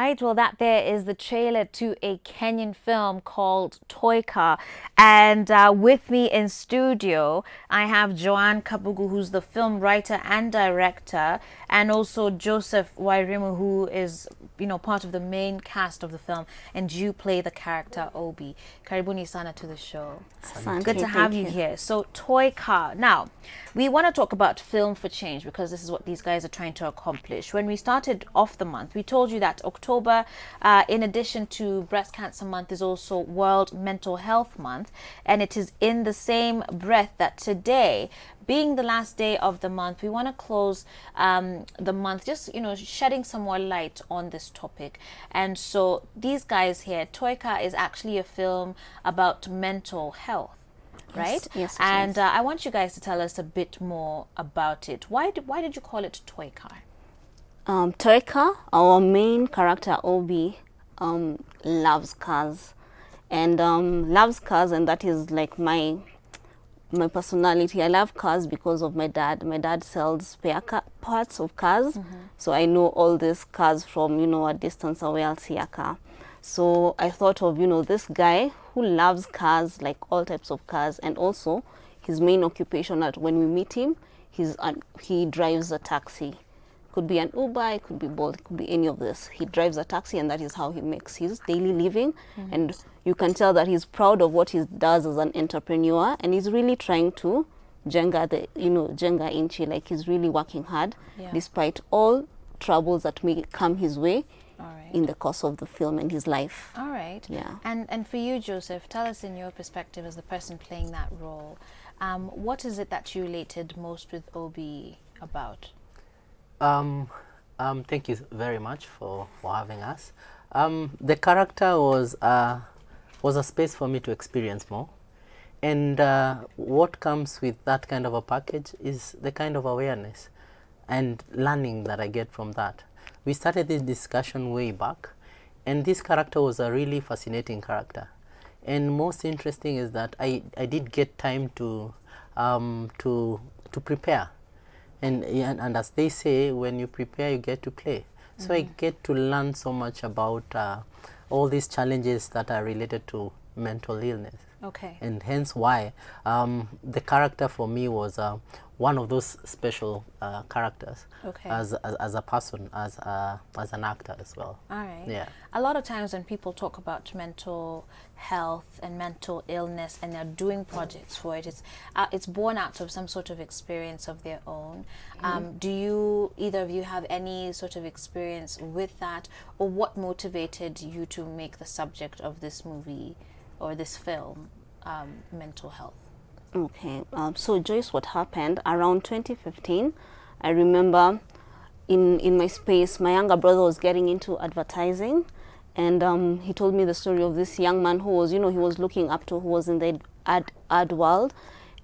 right, well, that there is the trailer to a Kenyan film called Toy Car. And with me in studio, I have Joanne Kabugu, who's the film writer and director, and also Joseph Wairimu, who is, part of the main cast of the film. And you play the character Obi. Karibuni sana to the show. Good to have you here. So, Toy Car. Now, we want to talk about Film for Change because this is what these guys are trying to accomplish. When we started off the month, we told you that October, in addition to Breast Cancer Month, is also World Mental Health Month. And it is in the same breath that today, being the last day of the month, we want to close the month just, shedding some more light on this topic. And so these guys here, Toy Car is actually a film about mental health, right? Yes. And I want you guys to tell us a bit more about it. Why did you call it Toy Car? Toy Car, our main character Obi, loves cars, and that is like my personality. I love cars because of my dad. My dad sells spare parts of cars, so I know all these cars from a distance away. I'll see a car. So I thought of this guy who loves cars, like all types of cars, and also his main occupation. That when we meet him, he drives a taxi. Could be an Uber, it could be Bolt, it could be any of this. He drives a taxi, and that is how he makes his daily living. And you can tell that he's proud of what he does as an entrepreneur, and he's really trying to jenga inchi, like he's really working hard, despite all troubles that may come his way in the course of the film and his life. All right. Yeah. And for you, Joseph, tell us in your perspective as the person playing that role, what is it that you related most with Obi about? Thank you very much for having us. The character was a space for me to experience more, and what comes with that kind of a package is the kind of awareness and learning that I get from that. We started this discussion way back, and this character was a really fascinating character. And most interesting is that I did get time to prepare. And as they say, when you prepare, you get to play. So I get to learn so much about all these challenges that are related to mental illness. Okay. And hence why the character for me was one of those special characters. Okay. As a person, as an actor as well. All right. Yeah. A lot of times when people talk about mental health and mental illness and they're doing projects for it, it's born out of some sort of experience of their own. Do either of you have any sort of experience with that, or what motivated you to make the subject of this movie or this film mental health? Okay, so Joyce, what happened around 2015, I remember in my space, my younger brother was getting into advertising, and he told me the story of this young man who was, he was looking up to, who was in the ad world,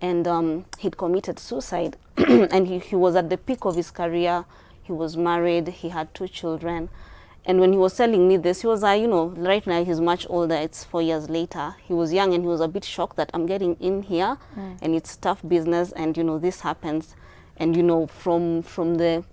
and he'd committed suicide. And he was at the peak of his career. He was married, he had 2 children. And when he was telling me this, he was, right now he's much older, it's 4 years later. He was young and he was a bit shocked that I'm getting in here and it's tough business, and, this happens. And, from the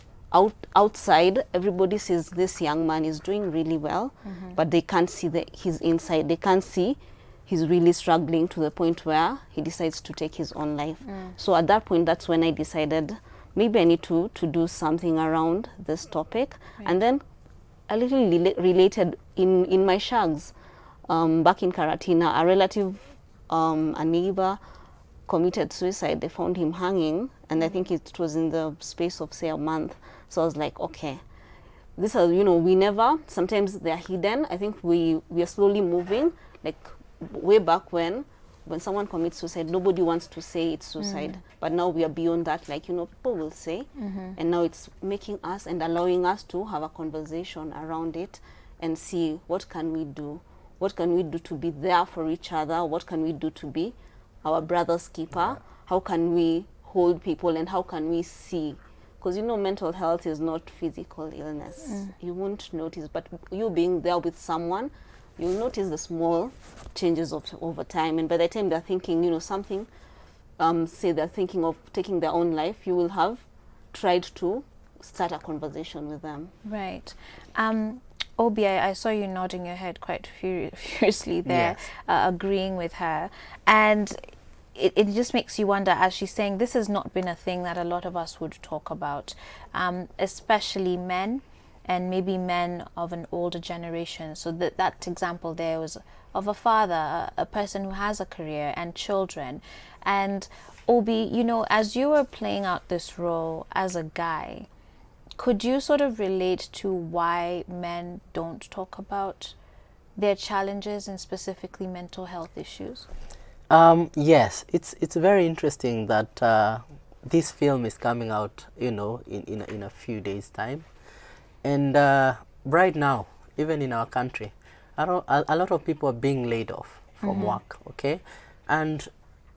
outside, everybody says this young man is doing really well, but they can't see his inside. They can't see he's really struggling to the point where he decides to take his own life. So at that point, that's when I decided maybe I need to do something around this topic. Right. And then a little related in my shags back in Karatina, a relative, a neighbor committed suicide. They found him hanging, and I think it was in the space of, say, a month. So I was like, okay, these are, we never, sometimes they're hidden. I think we are slowly moving, like way back when someone commits suicide, nobody wants to say it's suicide. But now we are beyond that, like, people will say. And now it's making us and allowing us to have a conversation around it and see what can we do. What can we do to be there for each other? What can we do to be our brother's keeper? How can we hold people, and how can we see? Because, mental health is not physical illness. You won't notice, but you being there with someone, you'll notice the small changes over time. And by the time they're thinking, something, say they're thinking of taking their own life, you will have tried to start a conversation with them. Right. Obi, I saw you nodding your head quite furiously there, Yes. agreeing with her. And it just makes you wonder, as she's saying, this has not been a thing that a lot of us would talk about, especially men, and maybe men of an older generation. So that example there was of a father, a person who has a career and children. And Obi, you know, as you were playing out this role as a guy, could you sort of relate to why men don't talk about their challenges and specifically mental health issues? Yes, it's very interesting that this film is coming out, you know, in a few days' time, and right now, even in our country, a lot of people are being laid off from work, okay, and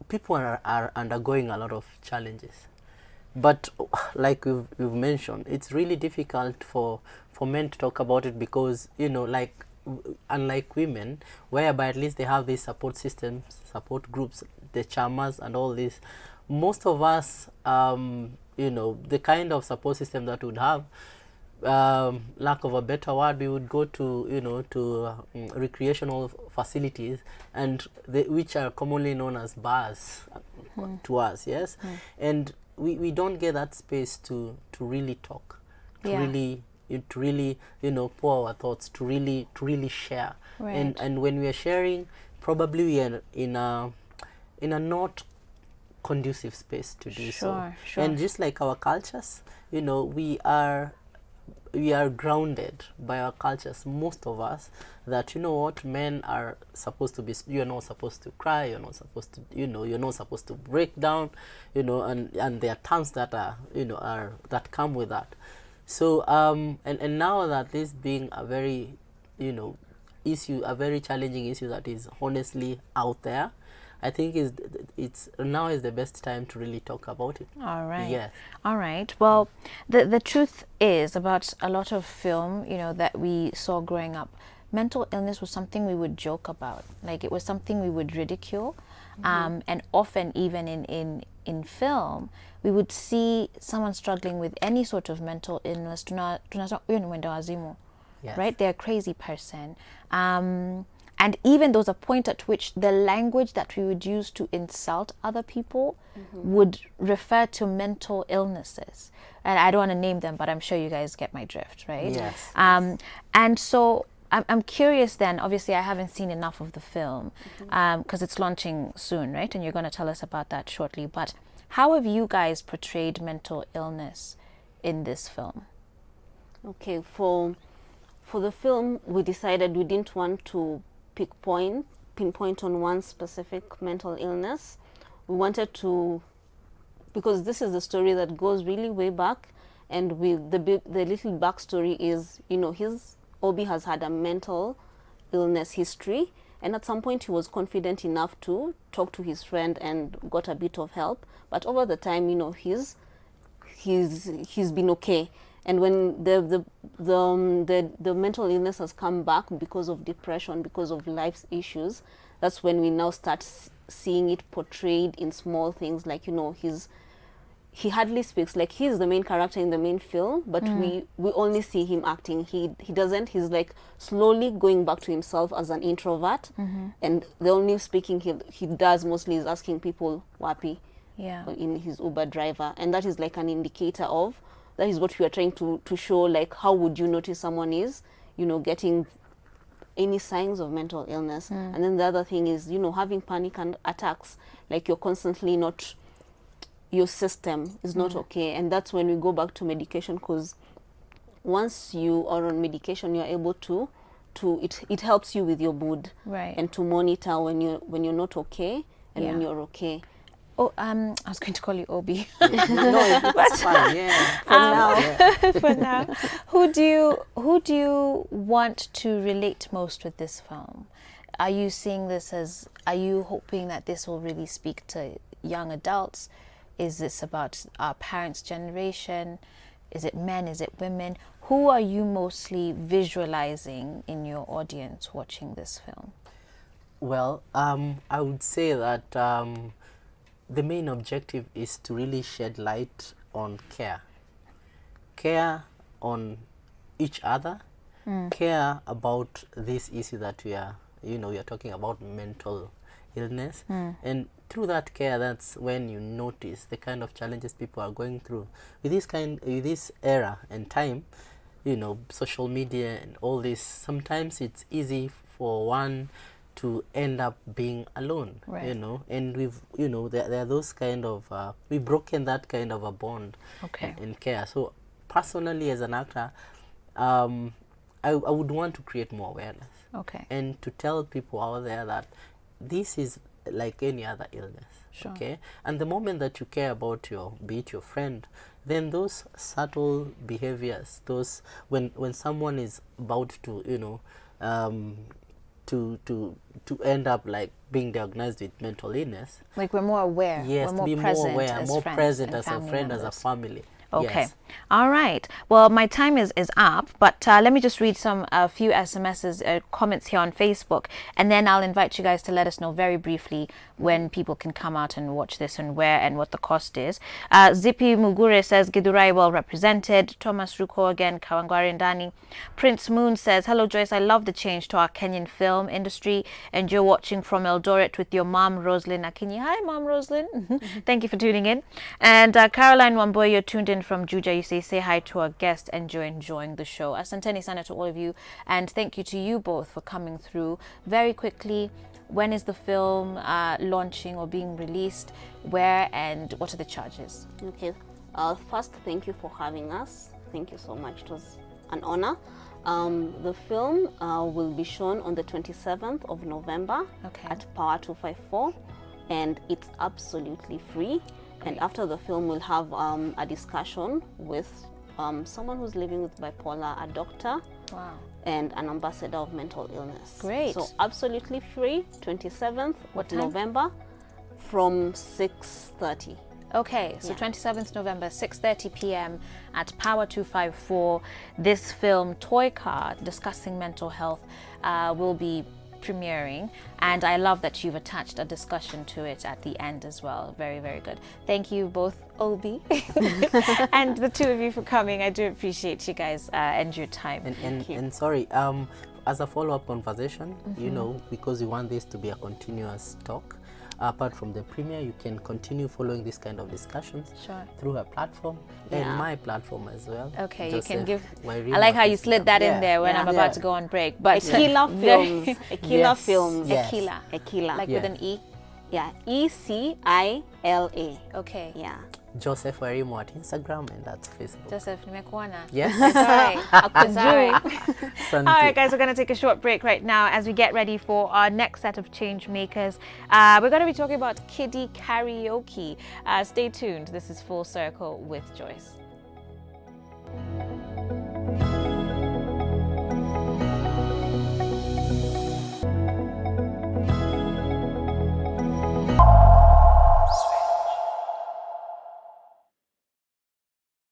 people are undergoing a lot of challenges. But like we've mentioned, it's really difficult for men to talk about it because, you know, like unlike women, whereby at least they have these support systems, support groups, the chamas and all this. Most of us, you know, the kind of support system that would have, lack of a better word, we would go to, you know, to recreational facilities, and which are commonly known as bars to us, yes, and we don't get that space to really talk, to Yeah. really you know, pour our thoughts, to really share. Right. And when we are sharing, probably we are in a not conducive space to do so. Sure. And just like our cultures, you know, we are grounded by our cultures, most of us, that, you know what, men are supposed to be, you're not supposed to cry, you're not supposed to, you know, you're not supposed to break down, you know, and there are terms that are, you know, that come with that. So and now that this being a very, you know, issue, a very challenging issue that is honestly out there, I think it's now is the best time to really talk about it. All right. Yes. All right. Well, the truth is about a lot of film, you know, that we saw growing up. Mental illness was something we would joke about. Like, it was something we would ridicule. And often even in film, we would see someone struggling with any sort of mental illness. Yes. Right? They're a crazy person. And even there was a point at which the language that we would use to insult other people would refer to mental illnesses. And I don't want to name them, but I'm sure you guys get my drift, right? Yes. And so I'm curious then, obviously I haven't seen enough of the film because it's launching soon, right? And you're going to tell us about that shortly. But how have you guys portrayed mental illness in this film? Okay, for the film, we decided we didn't want to pinpoint on one specific mental illness. We wanted to, because this is the story that goes really way back, and with the little backstory is, you know, Obi has had a mental illness history, and at some point he was confident enough to talk to his friend and got a bit of help. But over the time, you know, he's been okay. And when the mental illness has come back because of depression, because of life's issues, that's when we now start seeing it portrayed in small things, like, you know, he hardly speaks. Like, he's the main character in the main film, but we only see him acting. He doesn't. He's like slowly going back to himself as an introvert, and the only speaking he does mostly is asking people wapi, in his Uber driver, and that is like an indicator of. That is what we are trying to show, like, how would you notice someone is, you know, getting any signs of mental illness. And then the other thing is, you know, having panic and attacks, like you're constantly not, your system is not okay. And that's when we go back to medication, because once you are on medication, you're able to it helps you with your mood, Right. and to monitor when you're not okay and when Yeah. you're okay. Oh, I was going to call you Obi. No, it's fine. Yeah. For now. Yeah. For now, who do you want to relate most with this film? Are you seeing this as? Are you hoping that this will really speak to young adults? Is this about our parents' generation? Is it men? Is it women? Who are you mostly visualizing in your audience watching this film? Well, I would say that the main objective is to really shed light on care on each other, care about this issue that we are, you're talking about mental illness, and through that care, that's when you notice the kind of challenges people are going through with this era and time. Social media and all this, sometimes it's easy for one to end up being alone, Right. and we've, there are those kind of, we've broken that kind of a bond Okay. in care. So personally, as an actor, I would want to create more awareness Okay. and to tell people out there that this is like any other illness. Sure. Okay, and the moment that you care about be it your friend, then those subtle behaviors, those when someone is about to to end up like being diagnosed with mental illness, Like we're more aware. yes, we're to more be present more aware, as more friends present and as a family friend, as a members. family. Okay. Yes. All right. Well, my time is up, but let me just read a few SMSs, comments here on Facebook, and then I'll invite you guys to let us know very briefly when people can come out and watch this and where and what the cost is. Zippy Mugure says, Gidurai well represented. Thomas Ruko again, Kawangwari Ndani. Prince Moon says, hello Joyce, I love the change to our Kenyan film industry, and you're watching from Eldoret with your mom, Roslyn Akinyi. Hi, Mom Roslyn. Thank you for tuning in. And Caroline Wamboy, you're tuned in from Juja. You say hi to our guest and you're enjoying the show. Asanteni sana to all of you, and thank you to you both for coming through. Very quickly, when is the film launching or being released? Where and what are the charges? Okay. First, thank you for having us. Thank you so much. It was an honor. The film will be shown on the 27th of November Okay. at Power 254, and it's absolutely free. And after the film, we'll have a discussion with someone who's living with bipolar, a doctor, Wow. and an ambassador of mental illness. Great. So absolutely free, 27th What of time? November from 6:30. Okay, so Yeah. 27th November, 6:30 p.m. at Power 254. This film, Toy Car, discussing mental health, will be premiering, and I love that you've attached a discussion to it at the end as well. Very, very good. Thank you both, Obi, and the two of you for coming. I do appreciate you guys and your time. And sorry, as a follow-up conversation, because we want this to be a continuous talk, apart from the premiere, you can continue following this kind of discussions Sure. through her platform Yeah. and my platform as well. Okay, you Joseph can give. Wairima I like how you Instagram. slid that in Yeah. there when Yeah. I'm about to go on break. But Ekila very- Films. Ekila Yes. Films. Yes. Ekila, Ekila. like Yeah. with an E. Yeah. ECILA. Okay. Yeah. Joseph Wairimo at Instagram, and that's Facebook. Joseph, nimekuona. Yes. It's all right. Akuzuri. Santi. All right, guys, we're going to take a short break right now as we get ready for our next set of change makers. We're going to be talking about kiddie karaoke. Stay tuned. This is Full Circle with Joyce.